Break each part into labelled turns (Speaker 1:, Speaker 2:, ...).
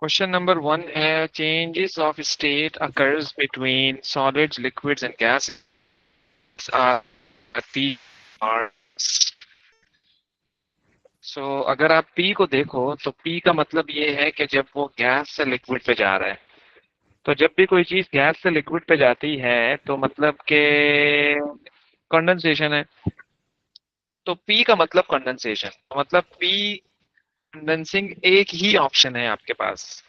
Speaker 1: Question number 1 है changes of state occurs between solids liquids and gas are P R. So अगर आप P को देखो तो पी का मतलब ये है कि जब वो गैस से लिक्विड पे जा रहा है, तो जब भी कोई चीज गैस से लिक्विड पे जाती है तो मतलब के कंडेंसेशन है। तो पी का मतलब कंडेंसेशन, मतलब पी कंडेंसिंग एक ही ऑप्शन है आपके पास,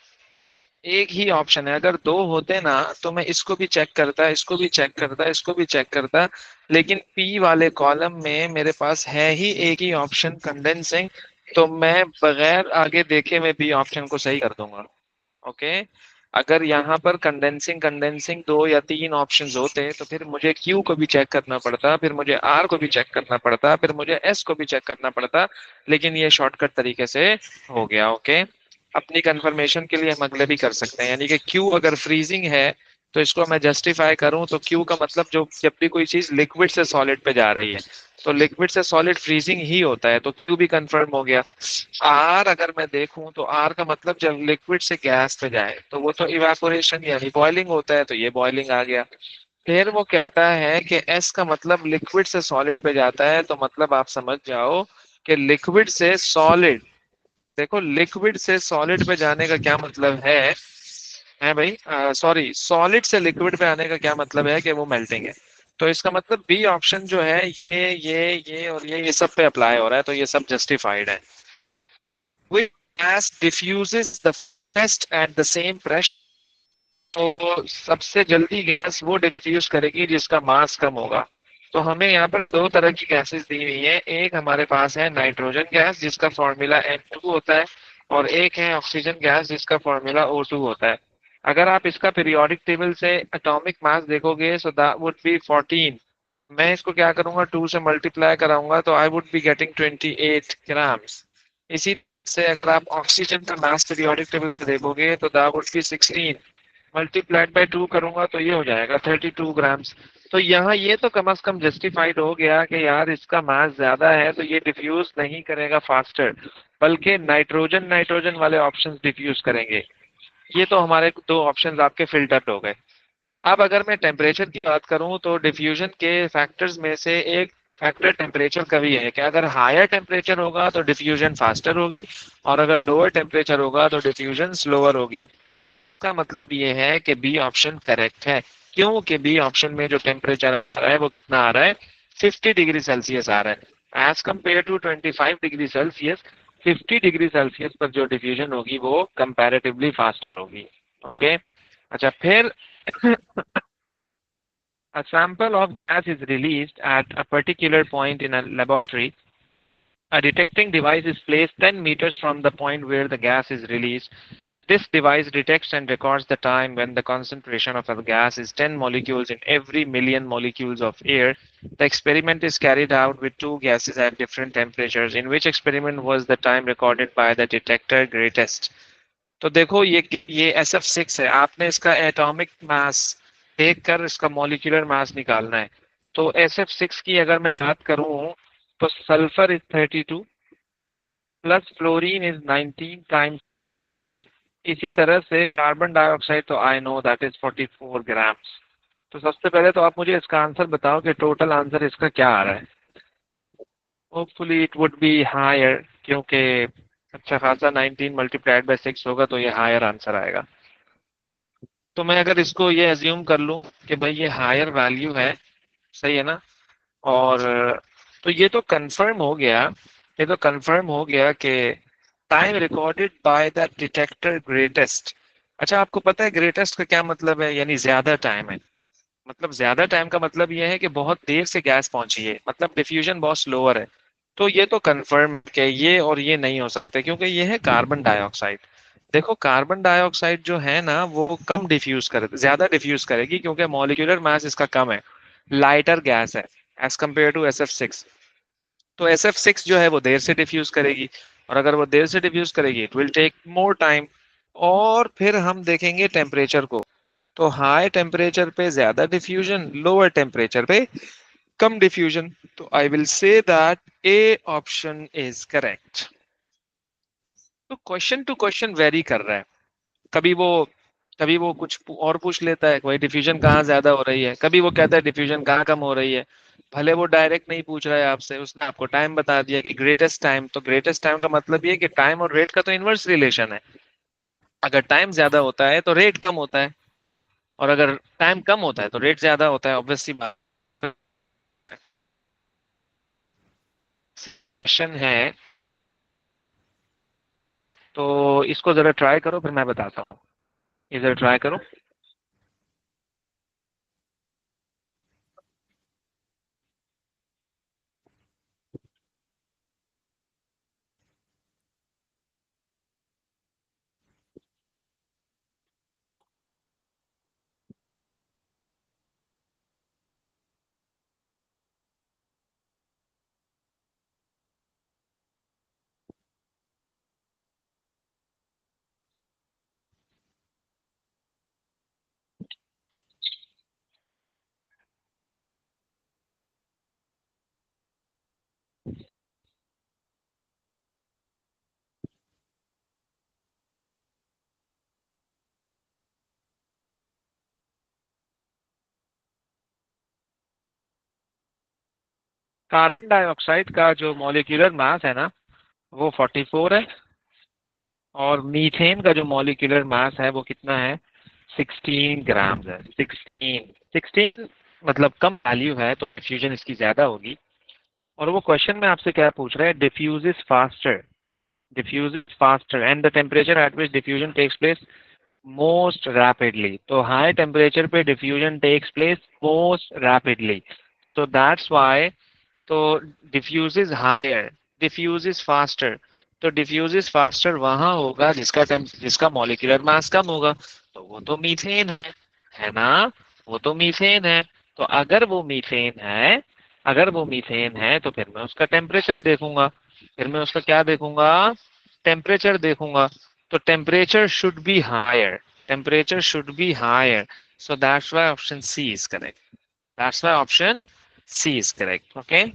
Speaker 1: एक ही ऑप्शन है। अगर दो होते ना तो मैं इसको भी चेक करता, इसको भी चेक करता, इसको भी चेक करता, लेकिन पी वाले कॉलम में मेरे पास है ही एक ही ऑप्शन कंडेंसिंग, तो मैं बगैर आगे देखे मैं बी ऑप्शन को सही कर दूंगा। ओके। अगर यहाँ पर कंडेंसिंग कंडेंसिंग दो या तीन ऑप्शंस होते तो फिर मुझे क्यू को भी चेक करना पड़ता, फिर मुझे आर को भी चेक करना पड़ता, फिर मुझे एस को भी चेक करना पड़ता, लेकिन ये शॉर्टकट तरीके से हो गया। ओके। अपनी कंफर्मेशन के लिए हम अगले भी कर सकते हैं, यानी कि क्यू अगर फ्रीजिंग है तो इसको मैं जस्टिफाई करूं तो क्यू का मतलब जो जब भी कोई चीज लिक्विड से सॉलिड पे जा रही है तो लिक्विड से सॉलिड फ्रीजिंग ही होता है, तो क्यू भी कंफर्म हो गया। आर अगर मैं देखूं तो आर का मतलब जब लिक्विड से गैस पे जाए तो वो तो इवापोरेशन यानी बॉइलिंग होता है, तो ये बॉइलिंग आ गया। फिर वो कहता है कि एस का मतलब लिक्विड से सॉलिड पे जाता है, तो मतलब आप समझ जाओ कि लिक्विड से सॉलिड, देखो लिक्विड से सॉलिड पे जाने का क्या मतलब है भाई, सॉरी सॉलिड से लिक्विड पे आने का क्या मतलब है कि वो मेल्टिंग है। तो इसका मतलब बी ऑप्शन जो है ये और ये सब पे अप्लाई हो रहा है, तो ये सब जस्टिफाइड है। Which gas diffuses the fastest at the same pressure? तो सबसे जल्दी गैस वो डिफ्यूज करेगी जिसका मास कम होगा। तो हमें यहाँ पर दो तरह की गैसेस दी हुई है, एक हमारे पास है नाइट्रोजन गैस जिसका फॉर्मूला N2 होता है, और एक है ऑक्सीजन गैस जिसका फॉर्मूला O2 होता है। अगर आप इसका पीरियोडिक टेबल से एटॉमिक मास देखोगे सो दैट वुड बी 14। मैं इसको क्या करूंगा, 2 से मल्टीप्लाई कराऊंगा तो I would be getting 28 grams. इसी से अगर आप ऑक्सीजन का मास पीरियोडिक टेबल देखोगे तो that would be 16, multiplied by 2 करूंगा तो ये हो जाएगा 32 ग्राम्स। तो यहाँ ये तो कम से कम जस्टिफाइड हो गया कि यार इसका मास ज्यादा है तो ये डिफ्यूज नहीं करेगा फास्टर, बल्कि नाइट्रोजन नाइट्रोजन वाले ऑप्शंस डिफ्यूज करेंगे। ये तो हमारे दो ऑप्शंस आपके फिल्टर्ड हो गए। अब अगर मैं टेम्परेचर की बात करूं तो डिफ्यूजन के फैक्टर्स में से एक फैक्टर टेम्परेचर का भी है कि अगर हायर टेम्परेचर होगा तो डिफ्यूजन फास्टर होगी, और अगर लोअर टेम्परेचर होगा तो डिफ्यूजन स्लोअर होगी। इसका मतलब ये है कि बी ऑप्शन करेक्ट है, क्योंकि बी ऑप्शन में जो टेम्परेचर आ रहा है वो कितना आ रहा है, 50 डिग्री सेल्सियस आ रहा है as compare to 25 degree Celsius. 50 degree Celsius पर जो डिफ्यूजन होगी वो कंपैरेटिवली फास्ट होगी। ओके। अच्छा फिर a sample of gas is released at a particular point in a laboratory. A detecting device is placed 10 meters from the point where the gas is released. This device detects and records the time when the concentration of a gas is 10 molecules in every million molecules of air. The experiment is carried out with two gases at different temperatures. In which experiment was the time recorded by the detector greatest? तो देखो ये SF6 है, आपने इसका atomic mass देखकर इसका molecular mass निकालना है। तो SF6 की अगर मैं बात करूं तो sulphur is 32 plus fluorine is 19 times. इसी तरह से कार्बन डाइऑक्साइड तो I know that is 44 grams. तो सबसे पहले तो आप मुझे इसका आंसर बताओ कि टोटल आंसर इसका क्या आ रहा है। Hopefully it would be higher, क्योंकि अच्छा खासा 19 मल्टीप्लाइड बाय 6 होगा तो ये हायर आंसर आएगा। तो मैं अगर इसको ये एज्यूम कर लूं कि भाई ये हायर वैल्यू है, सही है ना, और तो ये तो कंफर्म हो गया, ये तो कंफर्म हो गया कि time recorded by the detector greatest. अच्छा आपको पता है ग्रेटेस्ट का क्या मतलब है, यानी ज्यादा टाइम है। मतलब ज्यादा टाइम का मतलब ये है कि बहुत देर से गैस पहुंची है, मतलब डिफ्यूजन बहुत स्लोअर है। तो ये तो कंफर्म कि ये और ये नहीं हो सकते, क्योंकि ये है कार्बन डाइऑक्साइड। देखो कार्बन डाइऑक्साइड जो है ना वो कम डिफ्यूज करे, ज्यादा डिफ्यूज करेगी क्योंकि मॉलिक्यूलर मास इसका कम है, लाइटर गैस है एज कम्पेयर टू SF6। तो SF6 जो है वो देर से डिफ्यूज करेगी, और अगर वो देर से डिफ्यूज करेगी it will take more time. और फिर हम देखेंगे टेम्परेचर को, तो हाई टेम्परेचर पे ज्यादा डिफ्यूजन, लोअर टेम्परेचर पे कम डिफ्यूजन। तो I will say that A option is correct. तो क्वेश्चन टू क्वेश्चन वेरी कर रहा है। कभी वो कुछ और पूछ लेता है, भाई डिफ्यूजन कहाँ ज्यादा हो रही है, कभी वो कहता है डिफ्यूजन कहाँ कम हो रही है। भले वो डायरेक्ट नहीं पूछ रहा है आपसे, उसने आपको टाइम बता दिया कि ग्रेटेस्ट टाइम, तो ग्रेटेस्ट टाइम का मतलब ये कि टाइम और रेट का तो इनवर्स रिलेशन है। अगर टाइम ज्यादा होता है तो रेट कम होता है, और अगर टाइम कम होता है तो रेट ज्यादा होता है, ऑब्वियसली बात। क्वेश्चन है, तो इसको जरा ट्राई करो फिर मैं बताता हूँ। इधर ट्राई करो। कार्बन डाइऑक्साइड का जो मॉलिक्यूलर मास है ना, वो 44 है। और मीथेन का जो मॉलिक्यूलर मास है वो कितना है, 16 ग्राम है। 16 मतलब कम वैल्यू है, तो डिफ्यूजन इसकी ज्यादा होगी। और वो क्वेश्चन में आपसे क्या पूछ रहा है, diffuses faster and the temperature at which diffusion takes place most rapidly. तो हाई टेम्परेचर पे diffusion takes place most rapidly, तो दैट्स वाई। तो डिफ्यूजेस हायर, डिफ्यूजेस फास्टर। तो डिफ्यूजेस फास्टर वहां होगा जिसका मॉलिक्यूलर मास कम होगा, तो वो तो मीथेन है ना, वो तो मीथेन है। तो अगर वो मीथेन है तो फिर मैं उसका टेम्परेचर देखूंगा, फिर मैं उसका क्या देखूंगा, टेम्परेचर देखूंगा। तो temperature should be higher, so that's why option C is correct. That's why option C is correct. Okay.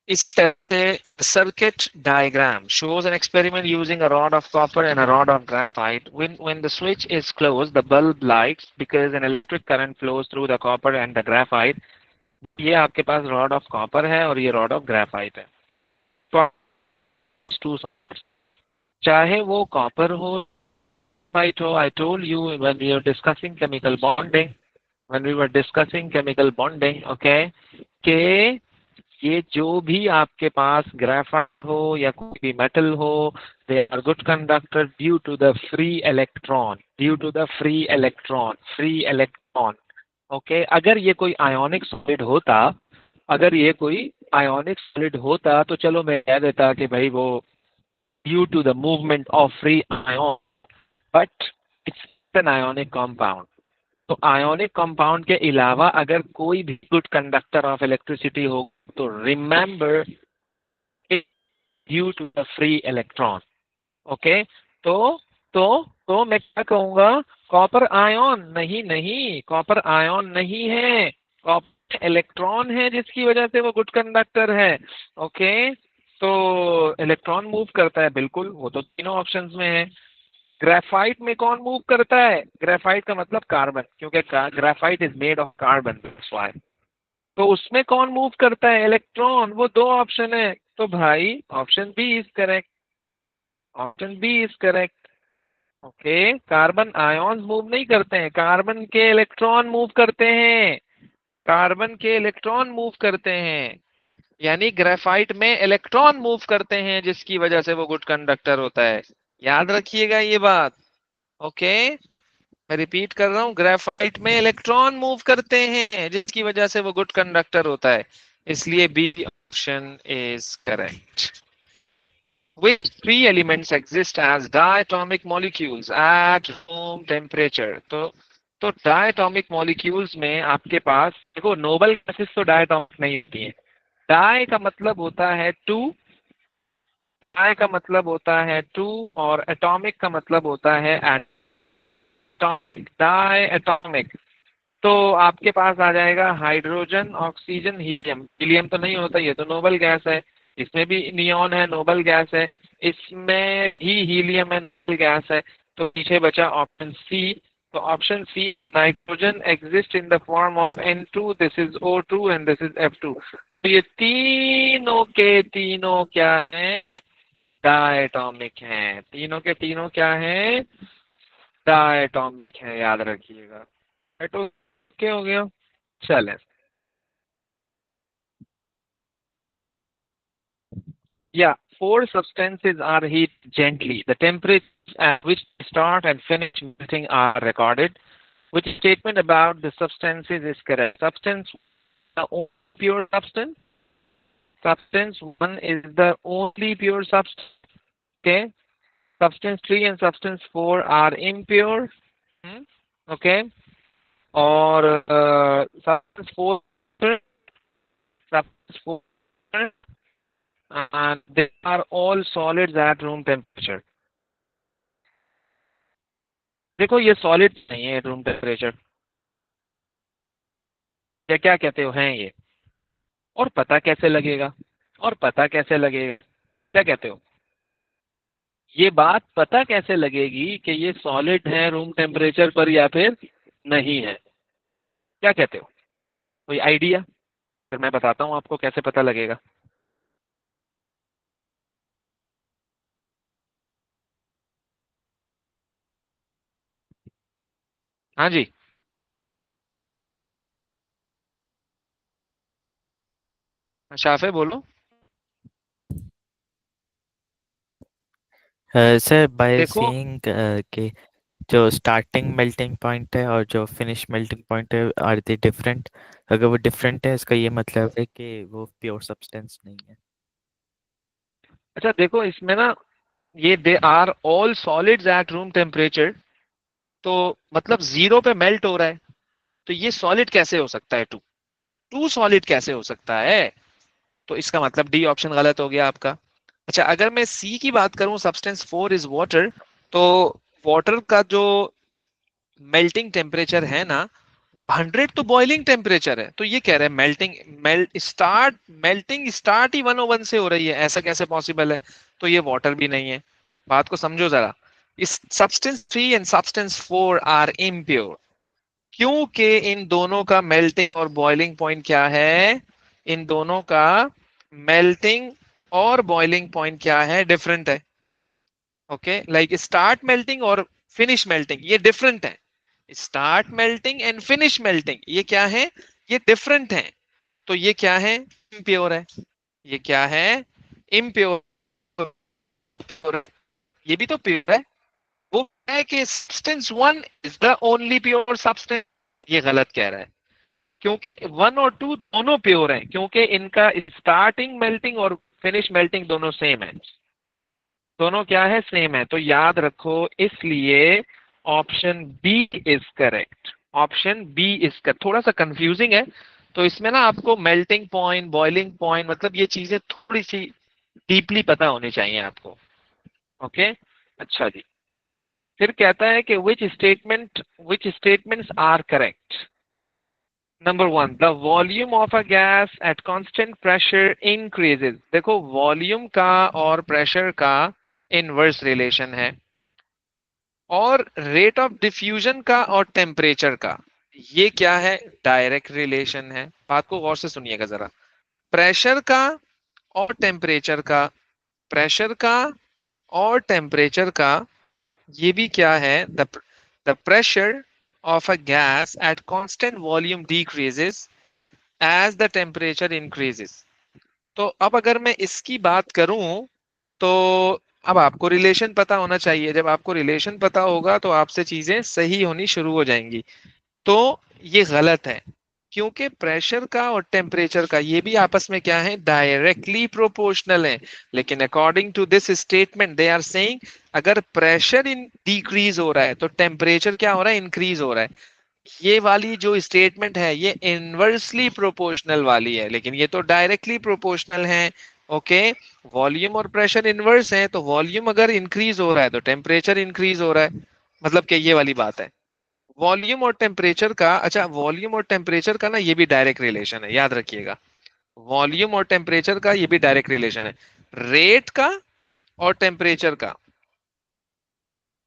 Speaker 1: इस तरह से circuit diagram shows an experiment using a rod of copper and a rod of graphite. When the switch is closed, the bulb lights because an electric current flows through the copper and the graphite. ये आपके पास rod of copper है और ये rod of graphite है। तो to, चाहे वो copper हो graphite हो, I told you when we were discussing chemical bonding, okay, कि ये जो भी आपके पास ग्रेफाइट हो या कोई भी मेटल हो, they are good conductor due to the free electron. Okay, अगर ये कोई आयोनिक सॉलिड होता तो चलो मैं कह देता कि भाई वो due to the movement of free ion, but it's an ionic compound. तो आयोनिक कंपाउंड के अलावा अगर कोई भी गुड कंडक्टर ऑफ इलेक्ट्रिसिटी हो, तो remember due to the free electron. Okay, तो तो मैं क्या कहूंगा, कॉपर आयन नहीं, कॉपर आयन नहीं है, कॉपर इलेक्ट्रॉन है जिसकी वजह से वो गुड कंडक्टर है। ओके, तो इलेक्ट्रॉन मूव करता है, बिल्कुल, वो तो तीनों ऑप्शंस में है। ग्रेफाइट में कौन मूव करता है, ग्रेफाइट का मतलब कार्बन, क्योंकि graphite is made of carbon, तो उसमें कौन मूव करता है, इलेक्ट्रॉन, वो दो ऑप्शन है। तो भाई option B is correct, option B is correct. Okay, carbon ions move नहीं करते हैं, कार्बन के इलेक्ट्रॉन मूव करते हैं, कार्बन के इलेक्ट्रॉन मूव करते हैं, यानी ग्रेफाइट में इलेक्ट्रॉन मूव करते हैं जिसकी वजह से वो गुड कंडक्टर होता है। याद रखिएगा ये बात। ओके, मैं रिपीट कर रहा हूं, ग्रेफाइट में इलेक्ट्रॉन मूव करते हैं जिसकी वजह से वो गुड कंडक्टर होता है, इसलिए B option is correct. Which three elements exist as diatomic molecules at room temperature? तो diatomic molecules में आपके पास देखो, नोबल गैसेस तो डायटोमिक नहीं होती है। डाई का मतलब होता है टू, डाई का मतलब होता है टू, और एटॉमिक का मतलब होता है एटॉमिक, डाई एटॉमिक। तो आपके पास आ जाएगा हाइड्रोजन, ऑक्सीजन, हीलियम। हीलियम तो नहीं होता, ये तो नोबल गैस है। इसमें भी नियॉन है, नोबल गैस है। इसमें ही हीलियम है, नोबल गैस है। तो पीछे बचा ऑप्शन सी। तो option C, nitrogen exist in the form of N2, this is O2 and this is F2। तो ये तीनों के तीनों क्या है, डायटोमिक हैं। तीनों के तीनों क्या हैं, डायटोमिक हैं, याद रखिएगा। तो क्या हो गया, चलें। Yeah, four substances are heated gently. The temperatures at which they start and finish melting are recorded. Which statement about the substances is correct? Substance the only pure substance. Substance one is the only pure substance. Okay. Substance three and substance four are impure. Hmm? Okay. Or substance four, substance four, and they are all solids at room temperature. देखो ये solid नहीं है room temperature, या क्या कहते हो हैं ये? और पता कैसे लगेगा, और पता कैसे लगेगा, क्या कहते हो? ये बात पता कैसे लगेगी कि ये सॉलिड है रूम टेम्परेचर पर या फिर नहीं है? क्या कहते हो, कोई आइडिया? फिर मैं बताता हूँ आपको कैसे पता लगेगा। हाँ जी, शाफे बोलो।
Speaker 2: सर बाय
Speaker 1: देखो,
Speaker 2: सीइंग कि जो स्टार्टिंग मेल्टिंग पॉइंट है और जो फिनिश मेल्टिंग पॉइंट है आर दे डिफरेंट। अगर वो डिफरेंट है इसका ये मतलब है कि वो प्योर सब्सटेंस नहीं है।
Speaker 1: अच्छा देखो इसमें ना, ये they are all solids at room temperature, तो मतलब जीरो पे मेल्ट हो रहा है, तो ये सॉलिड कैसे हो सकता है? टू टू सॉलिड कैसे हो सकता है? तो इसका मतलब डी ऑप्शन गलत हो गया आपका। अच्छा, अगर मैं सी की बात करूं, सब्सटेंस फोर इज वाटर, तो वाटर का जो मेल्टिंग टेम्परेचर है ना, 100 तो बॉइलिंग टेम्परेचर है, तो ये कह रहे हैं मेल्टिंग स्टार्ट ही 101 से हो रही है, ऐसा कैसे पॉसिबल है? तो ये वाटर भी नहीं है। बात को समझो जरा। इस substance three and substance four are impure, क्योंकि इन दोनों का मेल्टिंग और बॉइलिंग पॉइंट क्या है? इन दोनों का मेल्टिंग और बॉइलिंग पॉइंट क्या है, डिफरेंट है। ओके, लाइक स्टार्ट मेल्टिंग और फिनिश मेल्टिंग ये डिफरेंट है। Start melting and finish melting ये क्या है, ये डिफरेंट है। तो ये क्या है, इम्प्योर है। ये क्या है, इम्प्योर। ये भी तो प्योर है। वो है कि substance one is the only pure substance, ये गलत कह रहा है। क्योंकि वन और टू दोनों प्योर हैं, क्योंकि इनका स्टार्टिंग मेल्टिंग और फिनिश मेल्टिंग दोनों सेम है। दोनों क्या है, सेम है। तो याद रखो, इसलिए option B is correct. Option B is कर, थोड़ा सा कंफ्यूजिंग है, तो इसमें ना आपको मेल्टिंग पॉइंट, बॉइलिंग पॉइंट, मतलब ये चीजें थोड़ी सी डीपली पता होनी चाहिए आपको। ओके, अच्छा जी। फिर कहता है कि which statements are correct? Number one, the volume of a gas at constant pressure increases. देखो वॉल्यूम का और प्रेशर का इनवर्स रिलेशन है, और रेट ऑफ डिफ्यूजन का और टेम्परेचर का ये क्या है, डायरेक्ट रिलेशन है। बात को गौर से सुनिएगा जरा। प्रेशर का और टेम्परेचर का, प्रेशर का और टेम्परेचर का, ये भी क्या है, the pressure of a gas at constant volume decreases as the temperature increases. तो अब अगर मैं इसकी बात करूं, तो अब आपको रिलेशन पता होना चाहिए। जब आपको रिलेशन पता होगा तो आपसे चीजें सही होनी शुरू हो जाएंगी। तो ये गलत है, क्योंकि प्रेशर का और टेम्परेचर का ये भी आपस में क्या है, डायरेक्टली प्रोपोर्शनल है। लेकिन according to this statement they are saying, अगर प्रेशर इन डिक्रीज हो रहा है तो टेम्परेचर क्या हो रहा है, इंक्रीज हो रहा है। ये वाली जो स्टेटमेंट है ये इनवर्सली प्रोपोर्शनल वाली है, लेकिन ये तो डायरेक्टली प्रोपोर्शनल है। ओके, वॉल्यूम और प्रेशर इनवर्स है, तो वॉल्यूम अगर इंक्रीज हो रहा है तो टेम्परेचर इंक्रीज हो रहा है, मतलब कि ये वाली बात है। वॉल्यूम और टेम्परेचर का, अच्छा वॉल्यूम और टेम्परेचर का ना ये भी डायरेक्ट रिलेशन है, याद रखिएगा। वॉल्यूम और टेम्परेचर का ये भी डायरेक्ट रिलेशन है। रेट का और टेम्परेचर का,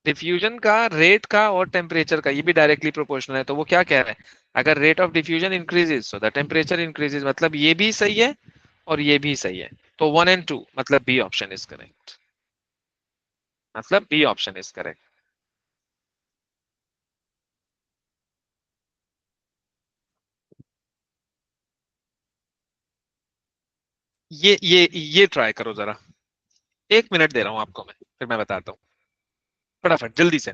Speaker 1: डिफ्यूजन का, रेट का और टेम्परेचर का, ये भी डायरेक्टली प्रोपोर्शनल है। तो वो क्या कह रहे हैं, अगर rate of diffusion increases so the temperature increases, मतलब ये भी सही है और ये भी सही है। तो 1 and 2, मतलब बी ऑप्शन इज करेक्ट, मतलब बी ऑप्शन इज करेक्ट। ये ट्राई करो जरा, 1 मिनट दे रहा हूं आपको मैं, फिर मैं बताता हूँ, फटाफट जल्दी से।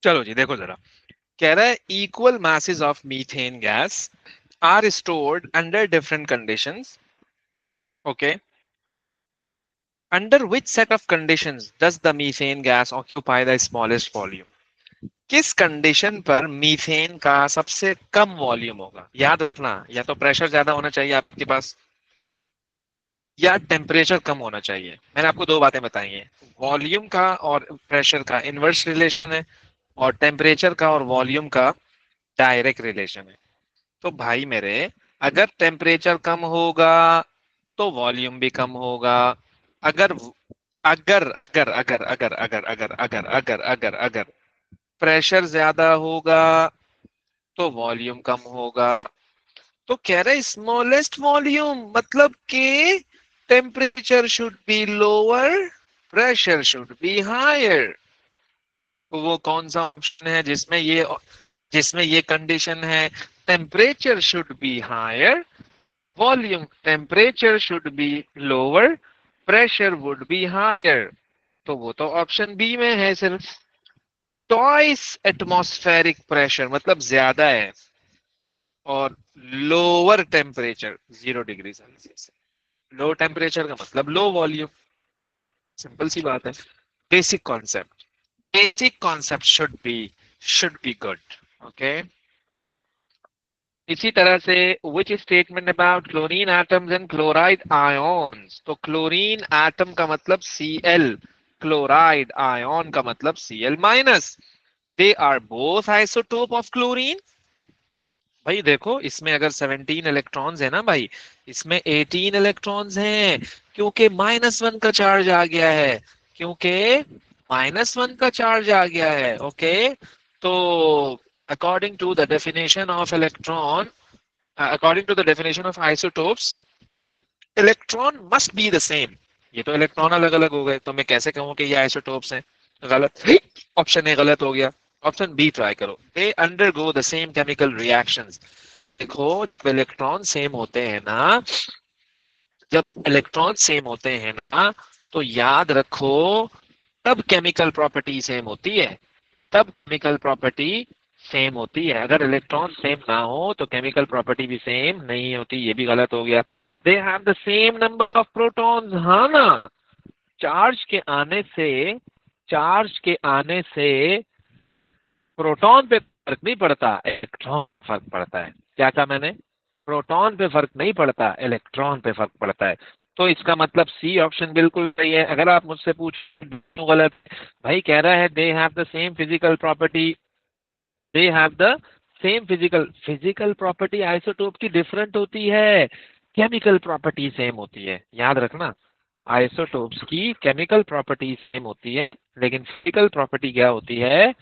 Speaker 1: चलो जी देखो जरा, कह रहा है equal masses of methane gas are stored under different conditions, okay, under which set of conditions does the methane gas occupy the smallest volume. किस कंडीशन पर मीथेन का सबसे कम वॉल्यूम होगा। याद रखना, या तो प्रेशर ज्यादा होना चाहिए आपके पास, या टेम्परेचर कम होना चाहिए। मैंने आपको दो बातें बताई हैं, वॉल्यूम का और प्रेशर का इनवर्स रिलेशन है, और टेम्परेचर का और वॉल्यूम का डायरेक्ट रिलेशन है। तो भाई मेरे, अगर टेम्परेचर कम होगा तो वॉल्यूम भी कम होगा। अगर अगर अगर अगर अगर अगर अगर अगर अगर अगर अगर प्रेशर ज्यादा होगा तो वॉल्यूम कम होगा। तो कह रहे स्मॉलेस्ट वॉल्यूम मतलब कि temperature should be lower, pressure should be higher. तो वो कौन सा ऑप्शन है जिसमें ये कंडीशन है, temperature should be higher, volume temperature should be lower, pressure would be higher. तो वो तो ऑप्शन बी में है सिर्फ, ट्वाइस एटमॉस्फेरिक प्रेशर मतलब ज्यादा है, और lower temperature 0 degree Celsius. Low temperature का मतलब लो वॉल्यूम, सिंपल सी बात है। Basic concept, basic concept should be good, okay. इसी तरह से which statement about chlorine atoms and chloride ions. तो क्लोरीन एटम का मतलब Cl, क्लोराइड आयन का मतलब Cl-, they are both isotope of chlorine. भाई देखो, इसमें अगर 17 इलेक्ट्रॉन्स है ना भाई, इसमें 18 इलेक्ट्रॉन्स हैं, क्योंकि -1 का चार्ज आ गया है, क्योंकि -1 का चार्ज आ गया है, ओके। तो according to the definition of electron, according to the definition of isotopes, electron must be the same. ये तो इलेक्ट्रॉन अलग अलग हो गए, तो मैं कैसे कहूं कि ये आइसोटोप्स हैं। गलत, ऑप्शन ए गलत हो गया। ऑप्शन बी ट्राई करो, they undergo the same chemical reactions. देखो, जब इलेक्ट्रॉन सेम होते हैं ना, जब इलेक्ट्रॉन सेम होते हैं ना, तो याद रखो, तब केमिकल प्रॉपर्टी सेम होती है, तब केमिकल प्रॉपर्टी सेम होती है। अगर इलेक्ट्रॉन सेम ना हो तो केमिकल प्रॉपर्टी भी सेम नहीं होती। ये भी गलत हो गया। They have the same number of protons, हाँ ना। चार्ज के आने से, चार्ज के आने से प्रोटॉन पे फर्क नहीं पड़ता, इलेक्ट्रॉन पे फर्क पड़ता है। क्या कहा मैंने, प्रोटॉन पे फर्क नहीं पड़ता, इलेक्ट्रॉन पे फर्क पड़ता है। तो इसका मतलब सी ऑप्शन बिल्कुल सही है। अगर आप मुझसे पूछ क्यों गलत, भाई कह रहा है they have the same physical property, they have the same physical, physical property isotope की डिफरेंट होती है, केमिकल प्रॉपर्टी सेम होती है। याद रखना, आइसोटोप्स की केमिकल प्रॉपर्टी सेम होती है, लेकिन फिजिकल प्रॉपर्टी क्या होती है,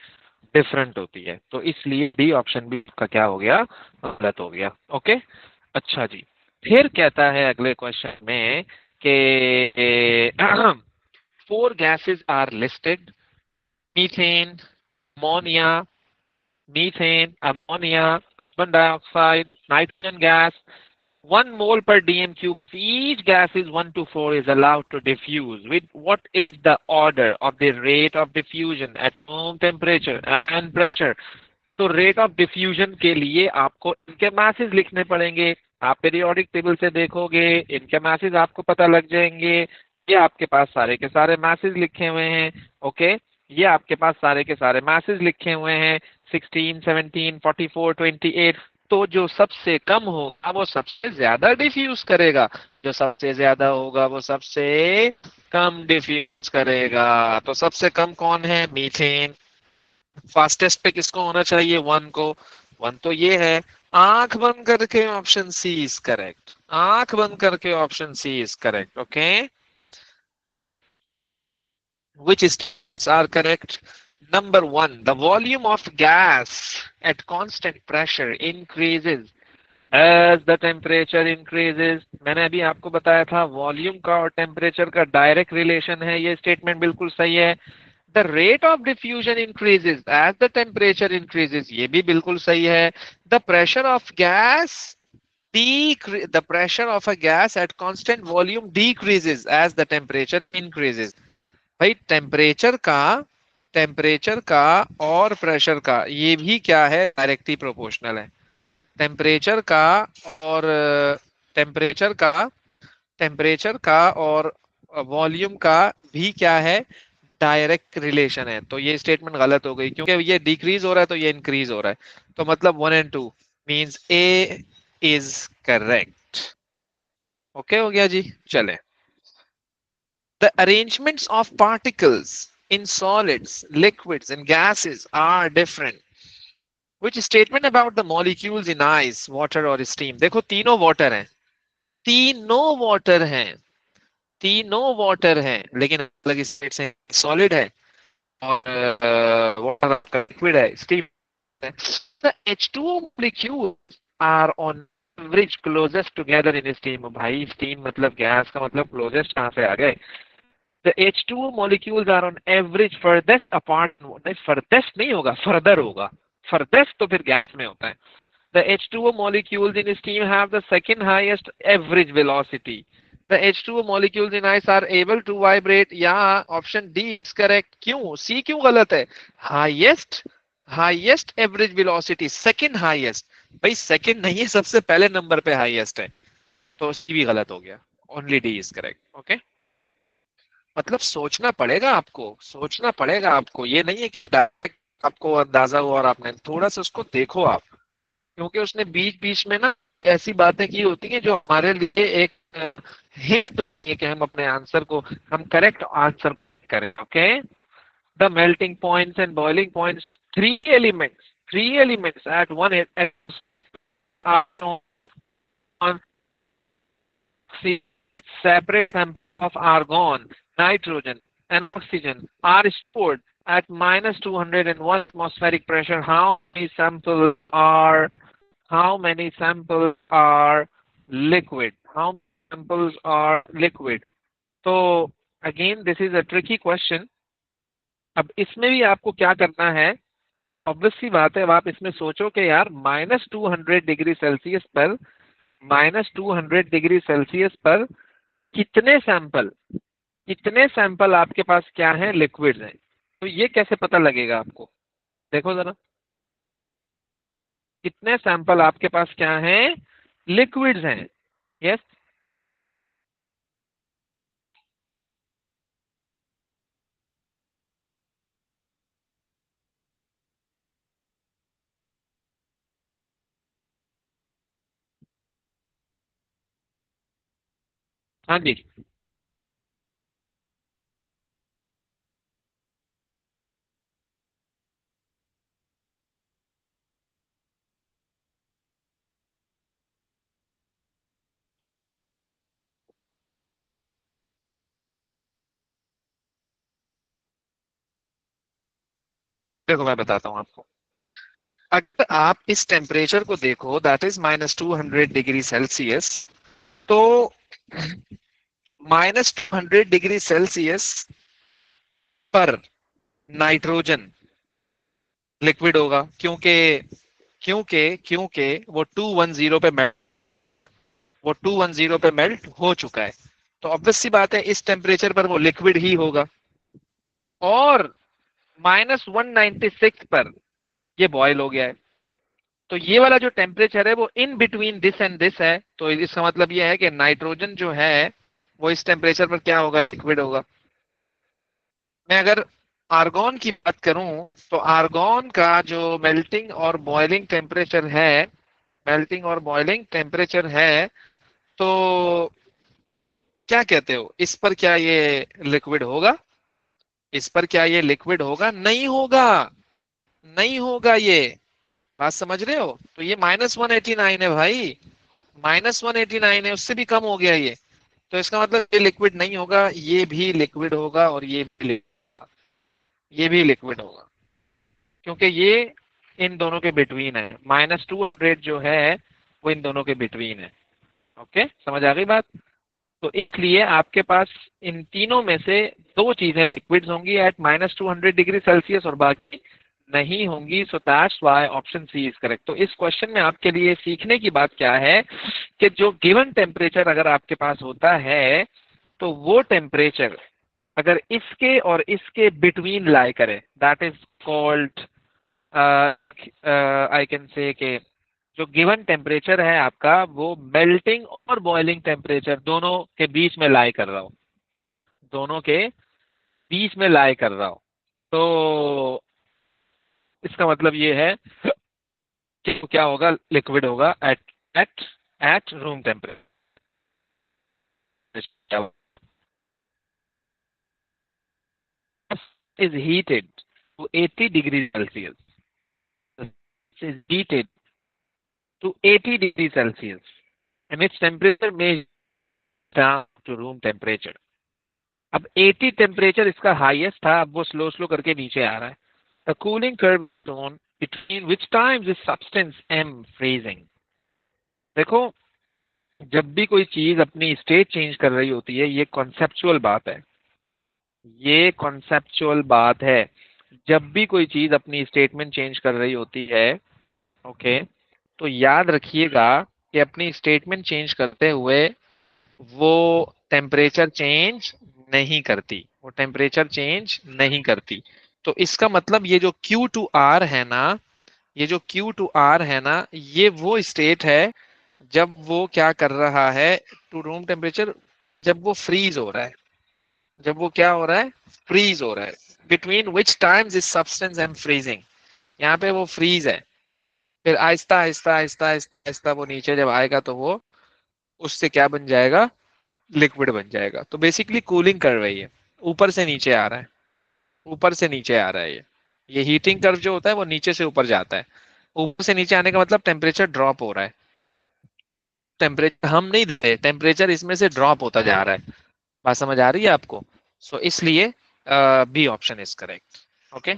Speaker 1: डिफरेंट होती है। तो इसलिए डी ऑप्शन भी का क्या हो गया, गलत हो गया, ओके। अच्छा जी, फिर कहता है अगले क्वेश्चन में कि 4 gases are listed: methane, ammonia, carbon dioxide, nitrogen gas. 1 mole per dm cube. Each gas is 1 to 4 is allowed to diffuse. With what is the order of the rate of diffusion at room temperature and pressure? तो rate of diffusion के लिए आपको इनके message लिखने पड़ेंगे। आप periodic table से देखोगे, इनके मैसेज आपको पता लग जाएंगे। ये आपके पास सारे के सारे मैसेज लिखे हुए हैं। ओके, ये आपके पास सारे के सारे मैसेज लिखे हुए हैं। 16, 17, 44, 28। तो जो सबसे कम होगा वो सबसे ज्यादा डिफ्यूज करेगा, जो सबसे ज्यादा होगा वो सबसे कम डिफ्यूज करेगा। तो सबसे कम कौन है? मीथेन। फास्टेस्ट पे किसको होना चाहिए? 1 को। 1 तो ये है। आंख बंद करके ऑप्शन सी इज करेक्ट। आंख बंद करके option C is correct. Okay, which statements are correct? Number 1, the volume of gas at constant pressure increases as the temperature increases. मैंने अभी आपको बताया था वॉल्यूम का और टेम्परेचर का डायरेक्ट रिलेशन है। ये स्टेटमेंट बिल्कुल सही है। The rate of diffusion increases as the temperature increases. ये भी बिल्कुल सही है। The pressure of the pressure of a gas at constant volume decreases as the temperature increases. भाई टेम्परेचर का और प्रेशर का ये भी क्या है? डायरेक्टली प्रोपोर्शनल है। टेम्परेचर का और टेम्परेचर का टेम्परेचर का और वॉल्यूम का भी क्या है? डायरेक्ट रिलेशन है। तो ये स्टेटमेंट गलत हो गई, क्योंकि ये डिक्रीज हो रहा है तो ये इंक्रीज हो रहा है। तो मतलब 1 and 2 means A is correct. Okay हो गया जी। चले, the arrangements of particles in solids, liquids and gases are different. Which statement about the molecules in ice, water or steam? देखो तीनों वाटर हैं, तीनों वाटर हैं, तीनों वाटर हैं, लेकिन अलग स्टेट से। सॉलिड है और वाटर आपका लिक्विड है, स्टीम है। The H2O molecules are on average closest together in steam. भाई स्टीम मतलब गैस का मतलब क्लोजेस्ट कहाँ से आ गए? The H2O molecules are on average furthest apart. नहीं, furthest नहीं होगा, further होगा। furthest तो फिर गैस में होता है। The H2O molecules in steam have the second highest average velocity. The H2O molecules in ice are able to vibrate. या ऑप्शन डी is correct. क्यों? सी क्यों गलत है? Highest average velocity, second highest. भाई सेकंड नहीं है, सबसे पहले नंबर पे हाईएस्ट है। तो सी भी गलत हो गया। Only D is correct. Okay, मतलब सोचना पड़ेगा आपको, सोचना पड़ेगा आपको। ये नहीं है कि डायरेक्ट आपको अंदाजा हुआ और आपने, थोड़ा सा उसको देखो आप, क्योंकि उसने बीच बीच में ना ऐसी बातें की होती हैं जो हमारे लिए एक हिंट है कि हम अपने आंसर को, हम करेक्ट आंसर करें। Okay, the melting points and boiling points, three elements at one on separate samples of argon, nitrogen, and oxygen are stored at minus 201 atmospheric pressure. How many samples are liquid? How many samples are liquid? So again, this is a tricky question. अब इसमें भी आपको क्या करना है? Obvious सी बात है, अब आप इसमें सोचो कि यार -200 डिग्री सेल्सियस पर कितने सैंपल आपके पास क्या है? लिक्विड्स हैं। तो ये कैसे पता लगेगा आपको? देखो जरा, कितने सैंपल आपके पास क्या है? लिक्विड्स हैं। यस, हाँ जी। देखो मैं बताता हूँ आपको। अगर आप इस टेम्परेचर को देखो, दैट इज -200 डिग्री सेल्सियस, तो -200 डिग्री सेल्सियस पर नाइट्रोजन लिक्विड होगा, क्योंकि क्योंकि क्योंकि वो 210 पे मेल्ट, वो 210 पे मेल्ट हो चुका है। तो ऑब्वियस सी बात है इस टेम्परेचर पर वो लिक्विड ही होगा। और -196 पर ये बॉयल हो गया है। तो ये वाला जो टेम्परेचर है वो in between this and this है। तो इसका मतलब ये है कि नाइट्रोजन जो है वो इस टेम्परेचर पर क्या होगा, लिक्विड होगा। मैं अगर आर्गन की बात करूं तो आर्गन का जो मेल्टिंग और बॉइलिंग टेम्परेचर है, मेल्टिंग और बॉइलिंग टेम्परेचर है, तो क्या कहते हो इस पर क्या ये लिक्विड होगा? इस पर क्या ये लिक्विड होगा? नहीं होगा, नहीं होगा ये। बात समझ रहे हो? तो ये -189 है भाई, -189 है, उससे भी कम हो गया ये। तो इसका मतलब ये लिक्विड नहीं होगा, ये भी लिक्विड होगा और ये भी लिक्विड होगा, क्योंकि ये इन दोनों के बिटवीन है। -200 जो है वो इन दोनों के बिटवीन है। ओके, समझ आ गई बात? तो इसलिए आपके पास इन तीनों में से दो चीजें लिक्विड्स होंगी एट -200 डिग्री सेल्सियस और बाकी नहीं होंगी। So that's why option C is correct. तो इस क्वेश्चन में आपके लिए सीखने की बात क्या है कि जो गिवन टेम्परेचर अगर आपके पास होता है तो वो टेम्परेचर अगर इसके और इसके बिटवीन लाई करे, that is called, I can say कि जो गिवन टेम्परेचर है आपका वो मेल्टिंग और बॉइलिंग टेम्परेचर दोनों के बीच में लाई कर रहा हो, दोनों के बीच में लाई कर रहा हो। तो इसका मतलब ये है कि वो क्या होगा, लिक्विड होगा at at at room temperature. is heated to 80 degrees Celsius. Is heated to 80 degrees Celsius and its temperature may down to room temperature. अब 80 टेम्परेचर इसका हाईएस्ट था, अब वो स्लो स्लो करके नीचे आ रहा है। The cooling curve shown between which times is substance M freezing. देखो, जब भी कोई चीज अपनी स्टेट चेंज कर रही होती है, ये कॉन्सेप्चुअल बात है, ये कॉन्सेप्चुअल बात है। जब भी कोई चीज अपनी स्टेटमेंट चेंज कर रही होती है, ओके, तो याद रखिएगा कि अपनी स्टेटमेंट चेंज करते हुए वो टेम्परेचर चेंज नहीं करती, वो टेम्परेचर चेंज नहीं करती। तो इसका मतलब ये जो Q2R है ना, ये जो Q2R है ना, ये वो स्टेट है जब वो क्या कर रहा है टू रूम टेम्परेचर, जब वो फ्रीज हो रहा है, जब वो क्या हो रहा है, फ्रीज हो रहा है। Between which times is substance M freezing, यहाँ पे वो फ्रीज है। फिर आहिस्ता आहिस्ता आहिस्ता आहिस्ता आहिस्ता वो नीचे जब आएगा तो वो उससे क्या बन जाएगा, लिक्विड बन जाएगा। तो बेसिकली कूलिंग कर रही है, ऊपर से नीचे आ रहा है, ऊपर से नीचे आ रहा है ये हीटिंग कर्व जो होता है वो नीचे से ऊपर जाता है। ऊपर से नीचे आने का मतलब टेम्परेचर ड्रॉप हो रहा है। टेम्परेचर हम नहीं दे, टेम्परेचर इसमें से ड्रॉप होता जा रहा है। बात समझ आ रही है आपको? सो इसलिए B option is correct. Okay,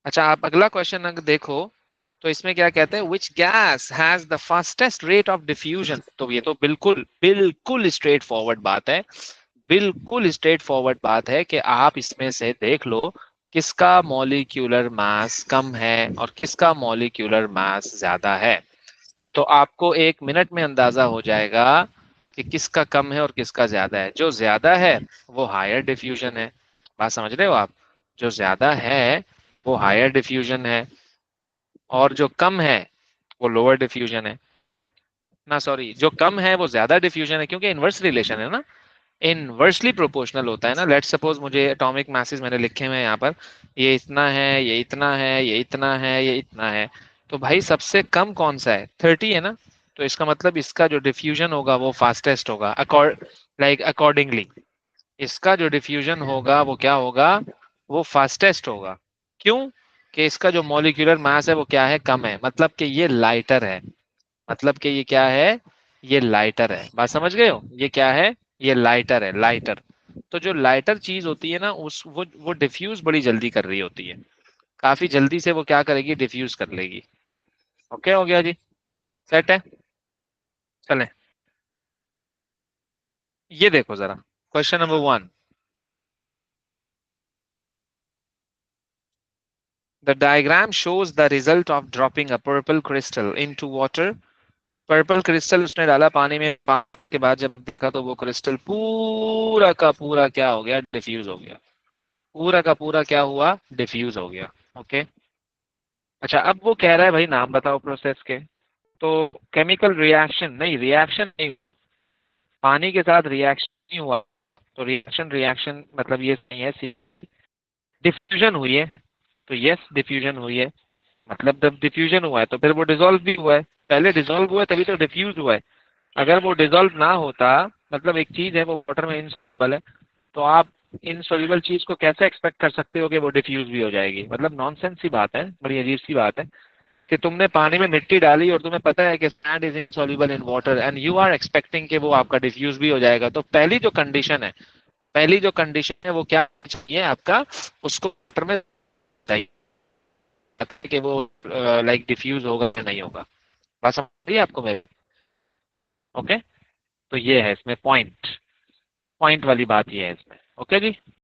Speaker 1: अच्छा आप अगला क्वेश्चन अगर देखो तो इसमें क्या कहते हैं, which gas has the fastest rate of diffusion. तो ये तो बिल्कुल बिल्कुल स्ट्रेट फॉरवर्ड बात है, बिल्कुल स्ट्रेट फॉरवर्ड बात है कि आप इसमें से देख लो किसका मॉलिक्यूलर मास कम है और किसका मॉलिक्यूलर मास ज्यादा है। तो आपको 1 मिनट में अंदाजा हो जाएगा कि किसका कम है और किसका ज्यादा है। जो ज्यादा है वो हायर डिफ्यूजन है। बात समझ रहे हो आप? जो ज्यादा है वो हायर डिफ्यूजन है और जो कम है वो लोअर डिफ्यूजन है। ना सॉरी, जो कम है वो ज्यादा डिफ्यूजन है, क्योंकि इनवर्स रिलेशन है ना, इनवर्सली प्रोपोर्शनल होता है ना। लेट सपोज मुझे एटॉमिक मासेस मैंने लिखे हुए हैं यहाँ पर, ये इतना है, ये इतना है, ये इतना है, ये इतना है। तो भाई सबसे कम कौन सा है? 30 है ना। तो इसका मतलब इसका जो डिफ्यूजन होगा वो फास्टेस्ट होगा, अकॉर्डिंगली इसका जो डिफ्यूजन होगा वो क्या होगा, वो फास्टेस्ट होगा। क्यों? कि इसका जो मॉलिक्यूलर मास है वो क्या है, कम है, मतलब कि ये लाइटर है, मतलब कि ये क्या है, ये लाइटर है। बात समझ गए हो? ये क्या है, ये लाइटर है, लाइटर। तो जो लाइटर चीज होती है ना, उस वो डिफ्यूज बड़ी जल्दी कर रही होती है, काफी जल्दी से वो क्या करेगी, डिफ्यूज कर लेगी। ओके हो गया जी, सेट है। चलें, ये देखो जरा question number 1। The diagram shows the result of dropping a purple crystal into water. Purple crystal उसने डाला पानी में, पानी के बाद जब देखा तो वो क्रिस्टल पूरा का पूरा क्या हो गया, डिफ्यूज हो गया। पूरा का पूरा क्या हुआ, डिफ्यूज हो गया। ओके। अच्छा, अब वो कह रहा है भाई नाम बताओ प्रोसेस के। तो केमिकल रिएक्शन नहीं, रिएक्शन नहीं, पानी के साथ रिएक्शन नहीं हुआ। तो रिएक्शन रिएक्शन मतलब ये नहीं है, डिफ्यूजन हुई है। तो यस डिफ्यूजन हुई है, मतलब जब डिफ्यूजन हुआ है तो फिर वो डिसॉल्व भी हुआ है। पहले डिसॉल्व हुआ है तभी तो डिफ्यूज हुआ है। अगर वो डिसॉल्व ना होता, मतलब एक चीज है वो वाटर में इनसॉल्युबल है, तो आप इनसॉल्युबल चीज को कैसे एक्सपेक्ट कर सकते हो कि वो डिफ्यूज भी हो जाएगी। मतलब नॉनसेंस सी बात है, बड़ी अजीब सी बात है कि तुमने पानी में मिट्टी डाली और तुम्हें पता है कि sand is insoluble in water and you are expecting कि वो आपका डिफ्यूज भी हो जाएगा। तो पहली जो कंडीशन है, पहली जो कंडीशन है वो क्या चाहिए आपका, उसको वाटर में चाहिए कि वो लाइक डिफ्यूज होगा या नहीं होगा। बात समझ रही है आपको मेरे? ओके। तो ये है इसमें पॉइंट, पॉइंट वाली बात ये है इसमें। ओके जी।